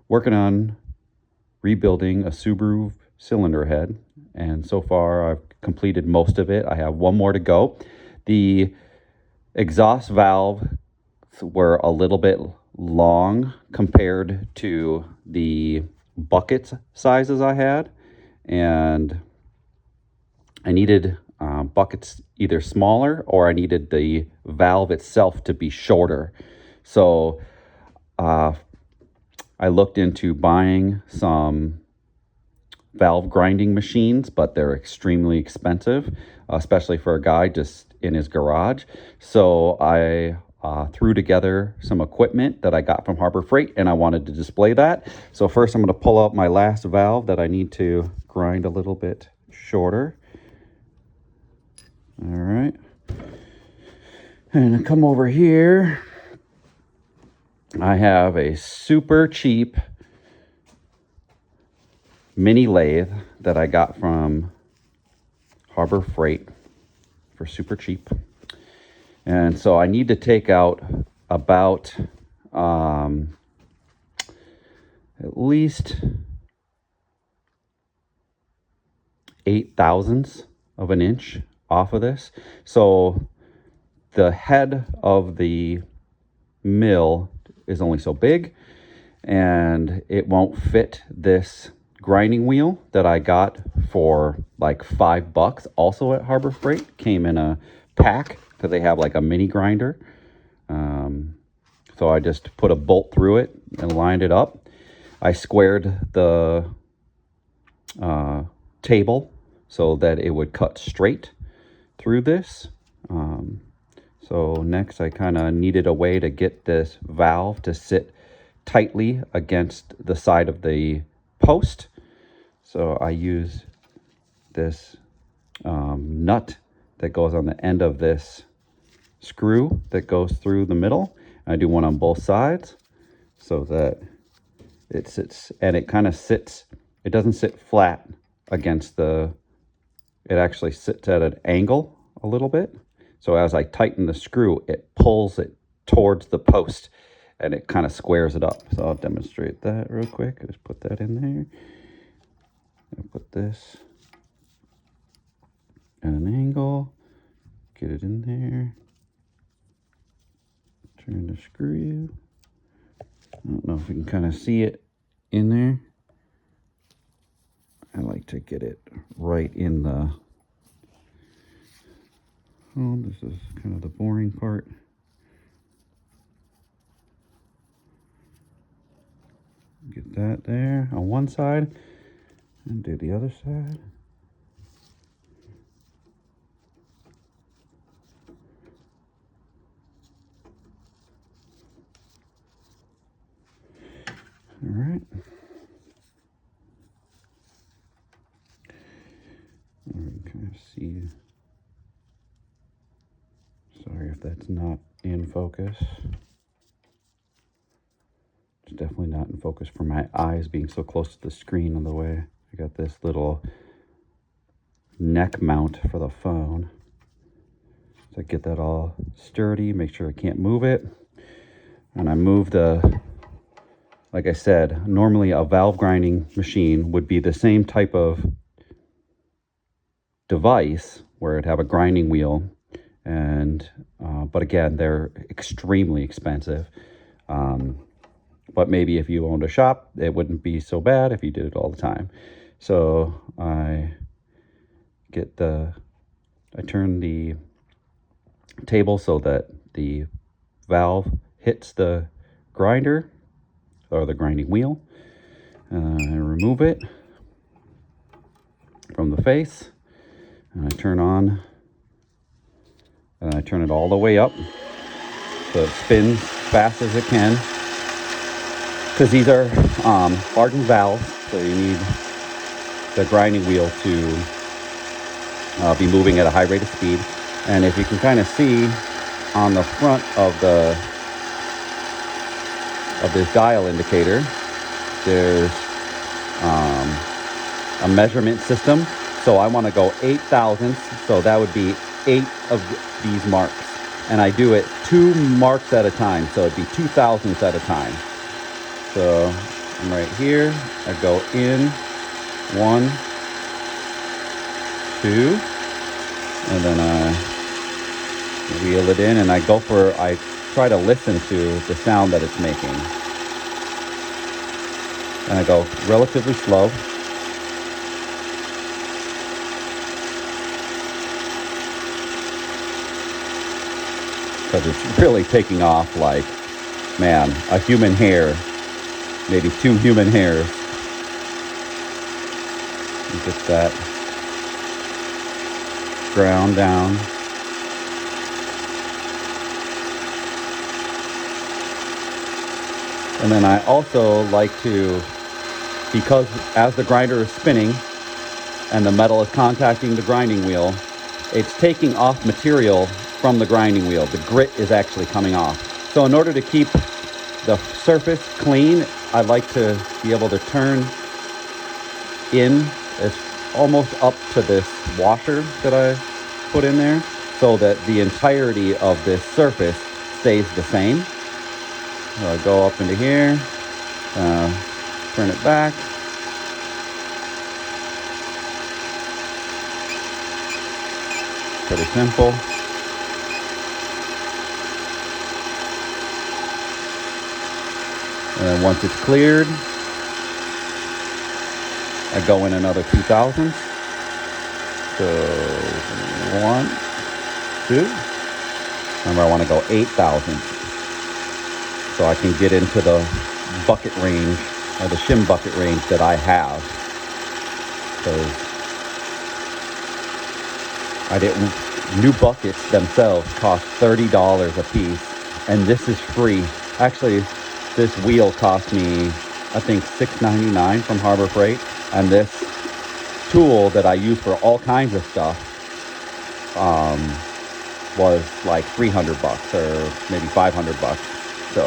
working on rebuilding a Subaru cylinder head, and so far I've completed most of it. I have one more to go. The exhaust valve were a little bit long compared to the bucket sizes I had, and I needed buckets either smaller, or I needed the valve itself to be shorter. So I looked into buying some valve grinding machines, but they're extremely expensive, especially for a guy just in his garage. So I threw together some equipment that I got from Harbor Freight, and I wanted to display that. So first I'm going to pull out my last valve that I need to grind a little bit shorter. All right. And I come over here. I have a super cheap mini lathe that I got from Harbor Freight for super cheap. And so I need to take out about at least 0.08 of an inch off of this. So the head of the mill is only so big, and it won't fit this grinding wheel that I got for like $5 also at Harbor Freight. Came in a pack because they have like a mini grinder. So I just put a bolt through it and lined it up. I squared the table so that it would cut straight through this. So next I kind of needed a way to get this valve to sit tightly against the side of the post. So I use this nut that goes on the end of this screw that goes through the middle. I do one on both sides so that it sits, and it kind of sits, it doesn't sit flat against the, it actually sits at an angle a little bit. So as I tighten the screw, it pulls it towards the post, and it kind of squares it up. So I'll demonstrate that real quick. Just put that in there. I'll put this at an angle, get it in there, turn the screw. I don't know if you can kind of see it in there. I like to get it right in the, oh, this is kind of the boring part. Get that there on one side, and do the other side. All right. You can kind of see. Sorry if that's not in focus. It's definitely not in focus for my eyes being so close to the screen on the way. I got this little neck mount for the phone. So I get that all sturdy, make sure I can't move it. And I move the, like I said, normally a valve grinding machine would be the same type of device where it'd have a grinding wheel, and but again, they're extremely expensive. But maybe if you owned a shop, it wouldn't be so bad if you did it all the time. So I turn the table so that the valve hits the grinder or the grinding wheel. I remove it from the face, and I turn on, and I turn it all the way up so it spins fast as it can. Because these are hardened valves, so you need the grinding wheel to be moving at a high rate of speed. And if you can kind of see on the front of this dial indicator, there's a measurement system. So I want to go 8 thousandths, so that would be 8 of these marks. And I do it 2 marks at a time, so it'd be 2 thousandths at a time. So I'm right here. I go in 1, 2, and then I wheel it in, and I try to listen to the sound that it's making. And I go relatively slow. Because it's really taking off like, man, a human hair, maybe 2 human hairs. You get that ground down. And then I also like to, because as the grinder is spinning and the metal is contacting the grinding wheel, it's taking off material from the grinding wheel. The grit is actually coming off. So in order to keep the surface clean, I like to be able to turn in as almost up to this washer that I put in there, so that the entirety of this surface stays the same. So I go up into here, turn it back. Pretty simple. And then once it's cleared, I go in another 2,000. So 1, 2. Remember, I want to go 8,000. So I can get into the bucket range, or the shim bucket range that I have. Because new buckets themselves cost $30 a piece, and this is free. Actually, this wheel cost me, I think, $6.99 from Harbor Freight, and this tool that I use for all kinds of stuff was like $300 or maybe $500. So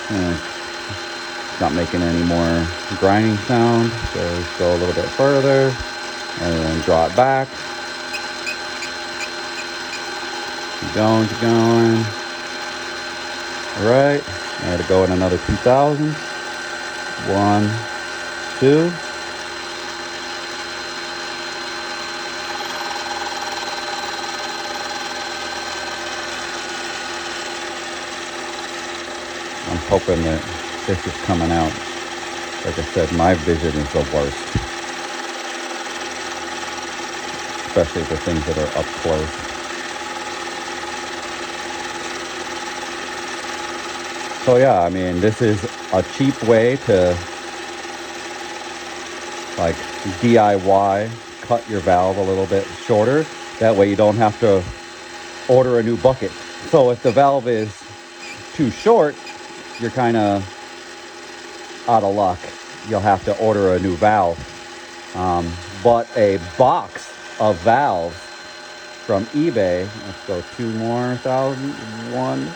it's not making any more grinding sound. So let's go a little bit further and then draw it back. Keep going, keep going. All right, I had to go in another 2,000. 1, 2. I'm hoping that this is coming out. Like I said, my vision is the worst. Especially the things that are up close. So yeah, I mean, this is a cheap way to like DIY, cut your valve a little bit shorter. That way you don't have to order a new bucket. So if the valve is too short, you're kind of out of luck. You'll have to order a new valve. But a box of valves from eBay, let's go 2 more thousand, 1,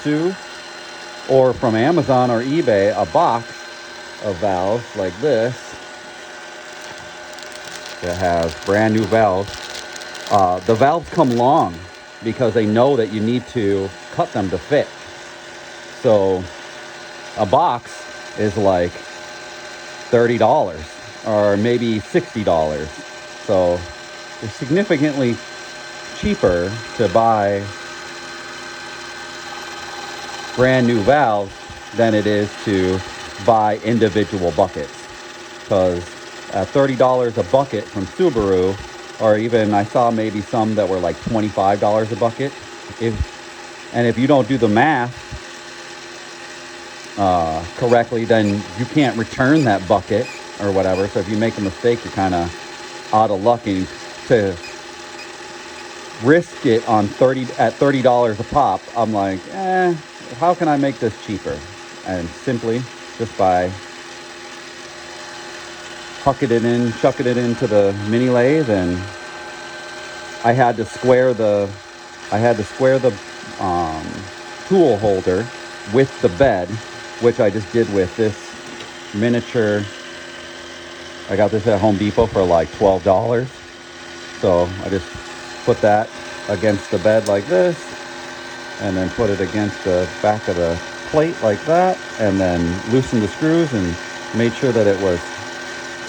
2, or from Amazon or eBay, a box of valves like this that has brand new valves. The valves come long because they know that you need to cut them to fit. So a box is like $30 or maybe $60. So it's significantly cheaper to buy brand new valves than it is to buy individual buckets. Because at $30 a bucket from Subaru, or even I saw maybe some that were like $25 a bucket. If you don't do the math correctly, then you can't return that bucket or whatever. So if you make a mistake, you're kind of out of luck. And to risk it on $30 a pop, I'm like, how can I make this cheaper? And simply just by chucking it into the mini lathe. And I had to square the tool holder with the bed, which I just did with this miniature. I got this at Home Depot for like $12. So I just put that against the bed like this, and then put it against the back of the plate like that, and then loosened the screws and made sure that it was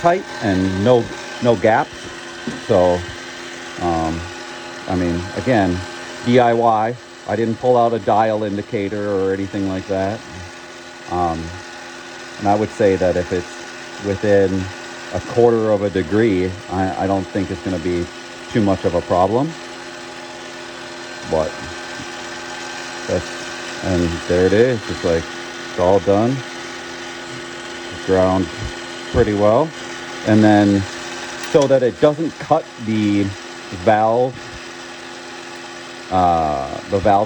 tight and no gaps. So I mean, again, DIY. I didn't pull out a dial indicator or anything like that. And I would say that if it's within 1/4 of a degree, I don't think it's going to be too much of a problem. But and there it is. It's like, it's all done. It's ground pretty well. And then, so that it doesn't cut the valve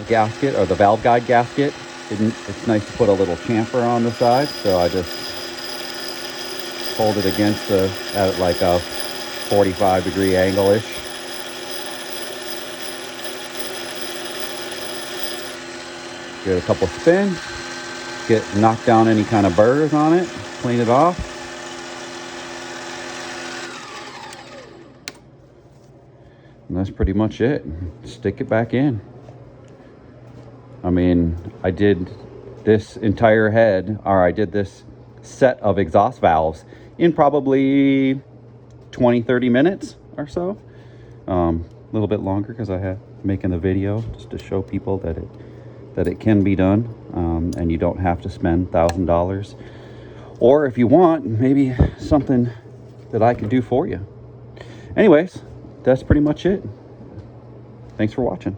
gasket, or the valve guide gasket, it's nice to put a little chamfer on the side. So I just hold it against at like a 45-degree angle-ish. Get a couple spins, knock down any kind of burrs on it, clean it off. And that's pretty much it. Stick it back in. I mean, I did this entire head, or I did this set of exhaust valves in probably 20-30 minutes or so. A little bit longer because I had making the video just to show people that it can be done, and you don't have to spend $1,000. Or if you want, maybe something that I can do for you. Anyways, that's pretty much it. Thanks for watching.